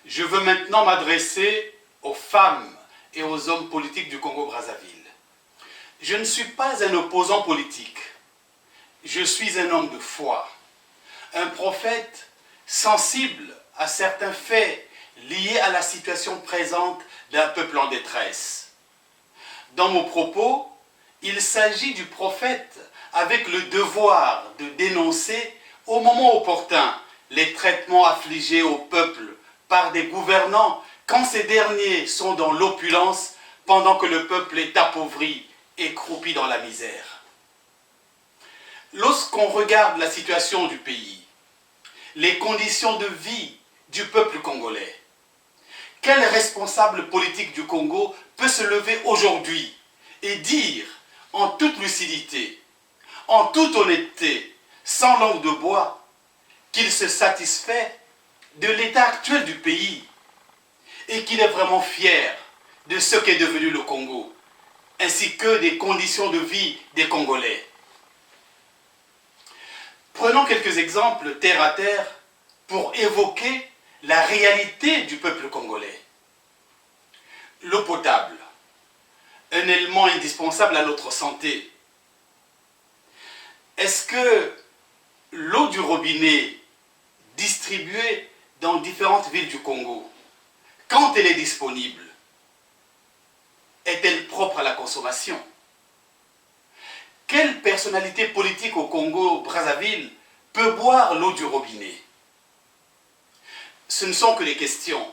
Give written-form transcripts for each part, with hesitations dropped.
Je veux maintenant m'adresser aux femmes et aux hommes politiques du Congo-Brazzaville. Je ne suis pas un opposant politique. Je suis un homme de foi, un prophète sensible à certains faits liés à la situation présente d'un peuple en détresse. Dans mon propos, il s'agit du prophète avec le devoir de dénoncer au moment opportun les traitements affligés au peuple par des gouvernants quand ces derniers sont dans l'opulence pendant que le peuple est appauvri et croupi dans la misère. Lorsqu'on regarde la situation du pays, les conditions de vie du peuple congolais, quel responsable politique du Congo peut se lever aujourd'hui et dire en toute lucidité, en toute honnêteté, sans langue de bois, qu'il se satisfait de l'état actuel du pays et qu'il est vraiment fier de ce qu'est devenu le Congo, ainsi que des conditions de vie des Congolais. Prenons quelques exemples terre à terre pour évoquer la réalité du peuple congolais. L'eau potable, un élément indispensable à notre santé. Est-ce que l'eau du robinet distribuée dans différentes villes du Congo, quand elle est disponible, est-elle propre à la consommation? Quelle personnalité politique au Congo-Brazzaville peut boire l'eau du robinet? Ce ne sont que des questions,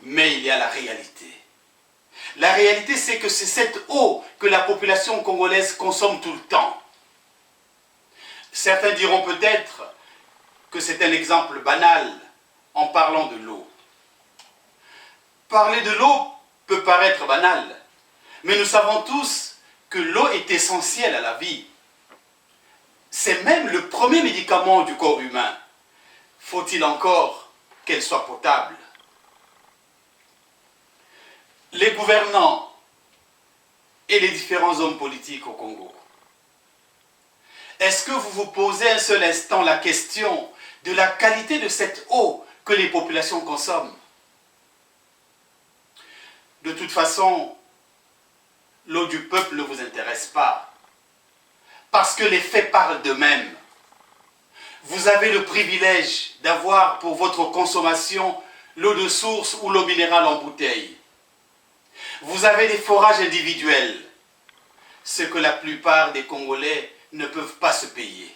mais il y a la réalité. La réalité, c'est que c'est cette eau que la population congolaise consomme tout le temps. Certains diront peut-être que c'est un exemple banal en parlant de l'eau. Parler de l'eau peut paraître banal, mais nous savons tous que l'eau est essentielle à la vie. C'est même le premier médicament du corps humain. Faut-il encore qu'elle soit potable? Les gouvernants et les différents hommes politiques au Congo, est-ce que vous vous posez un seul instant la question de la qualité de cette eau que les populations consomment? De toute façon, l'eau du peuple ne vous intéresse pas, parce que les faits parlent d'eux-mêmes. Vous avez le privilège d'avoir pour votre consommation l'eau de source ou l'eau minérale en bouteille. Vous avez des forages individuels, ce que la plupart des Congolais ne peuvent pas se payer.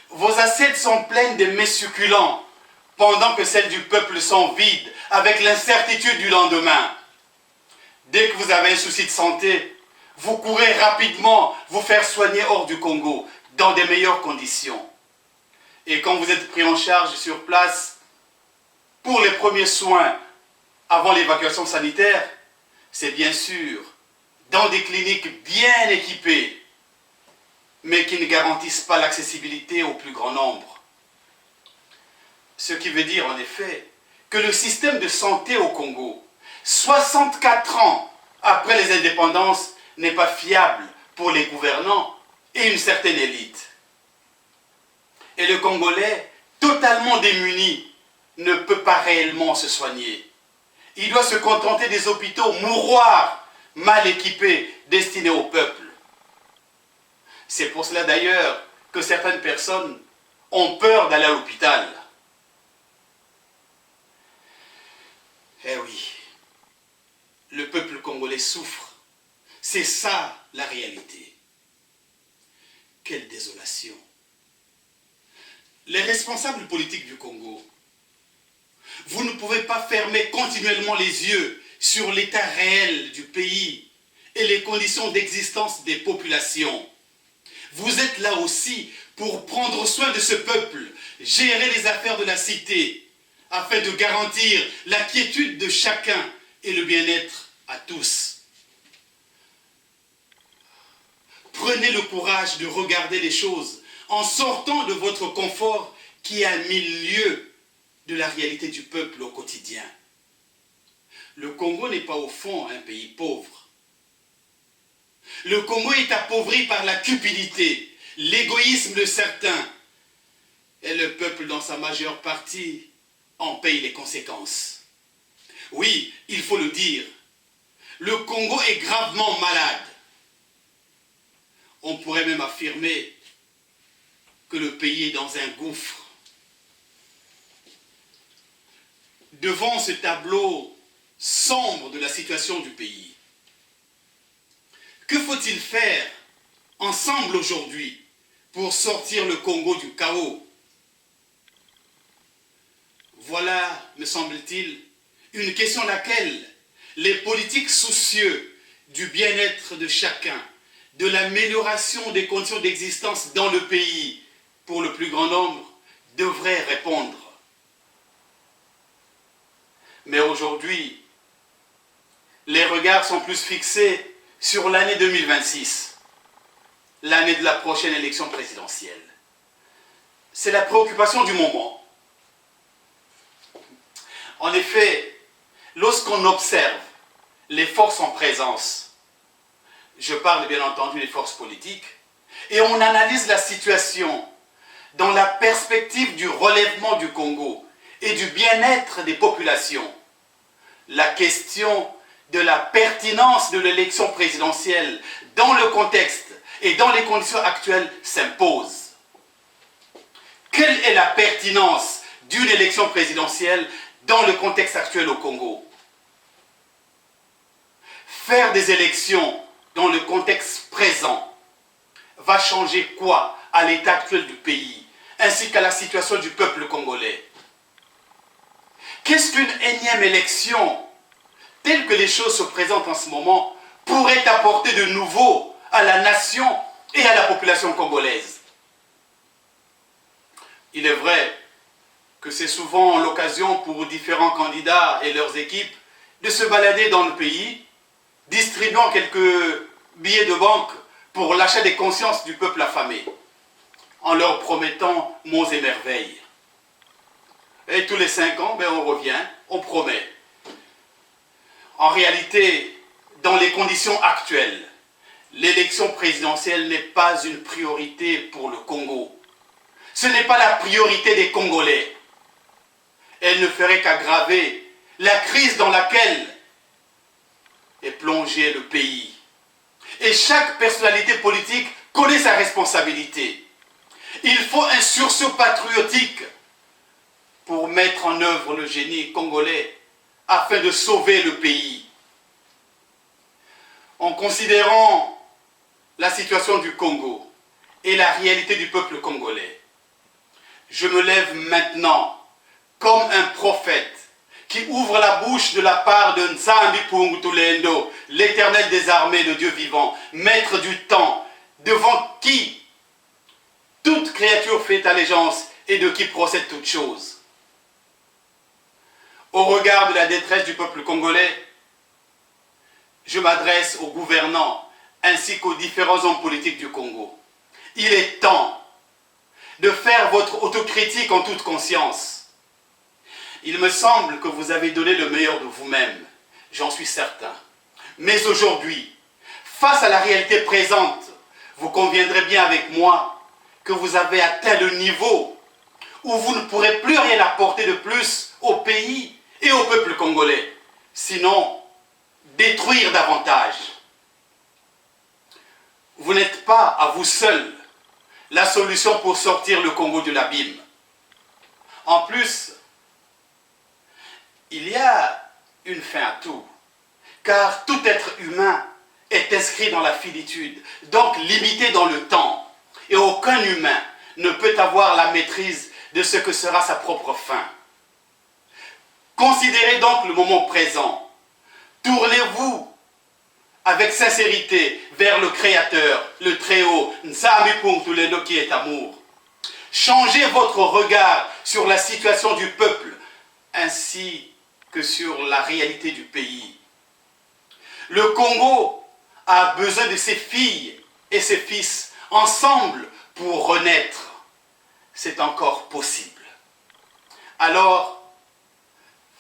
Vos assiettes sont pleines de mets succulents, pendant que celles du peuple sont vides, avec l'incertitude du lendemain. Dès que vous avez un souci de santé, vous courez rapidement vous faire soigner hors du Congo, dans des meilleures conditions. Et quand vous êtes pris en charge sur place, pour les premiers soins, avant l'évacuation sanitaire, c'est bien sûr dans des cliniques bien équipées, mais qui ne garantissent pas l'accessibilité au plus grand nombre. Ce qui veut dire en effet que le système de santé au Congo, 64 ans après les indépendances, n'est pas fiable pour les gouvernants et une certaine élite. Et le Congolais, totalement démuni, ne peut pas réellement se soigner. Il doit se contenter des hôpitaux mouroirs, mal équipés, destinés au peuple. C'est pour cela d'ailleurs que certaines personnes ont peur d'aller à l'hôpital. Eh oui, le peuple congolais souffre. C'est ça la réalité. Quelle désolation. Les responsables politiques du Congo, vous ne pouvez pas fermer continuellement les yeux sur l'état réel du pays et les conditions d'existence des populations. Vous êtes là aussi pour prendre soin de ce peuple, gérer les affaires de la cité, afin de garantir la quiétude de chacun et le bien-être à tous. Prenez le courage de regarder les choses en sortant de votre confort qui est à 1000 lieues de la réalité du peuple au quotidien. Le Congo n'est pas au fond un pays pauvre. Le Congo est appauvri par la cupidité, l'égoïsme de certains, et le peuple dans sa majeure partie en paye les conséquences. Oui, il faut le dire, le Congo est gravement malade. On pourrait même affirmer que le pays est dans un gouffre. Devant ce tableau sombre de la situation du pays, que faut-il faire ensemble aujourd'hui pour sortir le Congo du chaos? Voilà, me semble-t-il, une question à laquelle les politiques soucieux du bien-être de chacun, de l'amélioration des conditions d'existence dans le pays, pour le plus grand nombre, devraient répondre. Mais aujourd'hui, les regards sont plus fixés sur l'année 2026, l'année de la prochaine élection présidentielle. C'est la préoccupation du moment. En effet, lorsqu'on observe les forces en présence, je parle bien entendu des forces politiques, et on analyse la situation dans la perspective du relèvement du Congo et du bien-être des populations, la question de la pertinence de l'élection présidentielle dans le contexte et dans les conditions actuelles s'impose. Quelle est la pertinence d'une élection présidentielle dans le contexte actuel au Congo? Faire des élections dans le contexte présent va changer quoi à l'état actuel du pays, ainsi qu'à la situation du peuple congolais? Qu'est-ce qu'une énième élection, telle que les choses se présentent en ce moment, pourrait apporter de nouveau à la nation et à la population congolaise? Il est vrai que c'est souvent l'occasion pour différents candidats et leurs équipes de se balader dans le pays, distribuant quelques billets de banque pour l'achat des consciences du peuple affamé, en leur promettant monts et merveilles. Et tous les 5 ans, on revient, on promet. En réalité, dans les conditions actuelles, l'élection présidentielle n'est pas une priorité pour le Congo. Ce n'est pas la priorité des Congolais. Elle ne ferait qu'aggraver la crise dans laquelle est plongé le pays. Et chaque personnalité politique connaît sa responsabilité. Il faut un sursaut patriotique pour mettre en œuvre le génie congolais afin de sauver le pays. En considérant la situation du Congo et la réalité du peuple congolais, je me lève maintenant comme un prophète qui ouvre la bouche de la part de Nzambi Pungutulendo, l'éternel des armées, le Dieu vivant, maître du temps, devant qui toute créature fait allégeance et de qui procède toute chose. Au regard de la détresse du peuple congolais, je m'adresse aux gouvernants ainsi qu'aux différents hommes politiques du Congo. Il est temps de faire votre autocritique en toute conscience. Il me semble que vous avez donné le meilleur de vous-même, j'en suis certain. Mais aujourd'hui, face à la réalité présente, vous conviendrez bien avec moi que vous avez atteint le niveau où vous ne pourrez plus rien apporter de plus au pays et au peuple congolais, sinon détruire davantage. Vous n'êtes pas à vous seul la solution pour sortir le Congo de l'abîme. En plus, il y a une fin à tout, car tout être humain est inscrit dans la finitude, donc limité dans le temps, et aucun humain ne peut avoir la maîtrise de ce que sera sa propre fin. Considérez donc le moment présent, tournez-vous avec sincérité vers le Créateur, le Très-Haut, Nzambi Pungutulendo qui est amour. Changez votre regard sur la situation du peuple, ainsi que sur la réalité du pays. Le Congo a besoin de ses filles et ses fils ensemble pour renaître. C'est encore possible. Alors,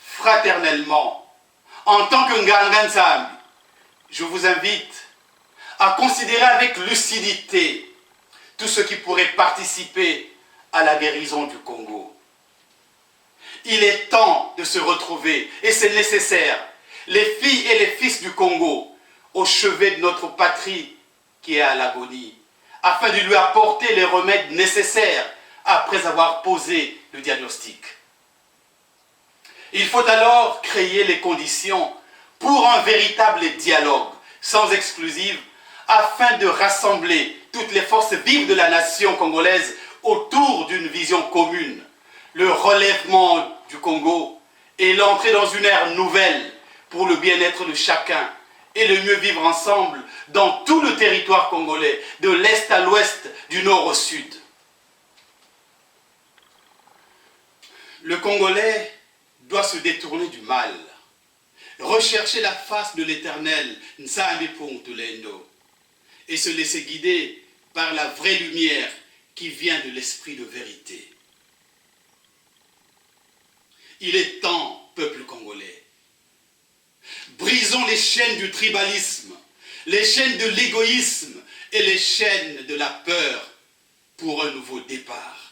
fraternellement, en tant que Nganga Nzambi, je vous invite à considérer avec lucidité tout ce qui pourrait participer à la guérison du Congo. Il est temps de se retrouver et c'est nécessaire. Les filles et les fils du Congo, au chevet de notre patrie qui est à l'agonie, afin de lui apporter les remèdes nécessaires après avoir posé le diagnostic. Il faut alors créer les conditions pour un véritable dialogue, sans exclusive, afin de rassembler toutes les forces vives de la nation congolaise autour d'une vision commune, le relèvement du Congo et l'entrée dans une ère nouvelle pour le bien-être de chacun et le mieux vivre ensemble dans tout le territoire congolais, de l'est à l'ouest, du nord au sud. Le Congolais doit se détourner du mal, rechercher la face de l'Éternel, Nzambe Pontulendo, et se laisser guider par la vraie lumière qui vient de l'esprit de vérité. Il est temps, peuple congolais. Brisons les chaînes du tribalisme, les chaînes de l'égoïsme et les chaînes de la peur pour un nouveau départ.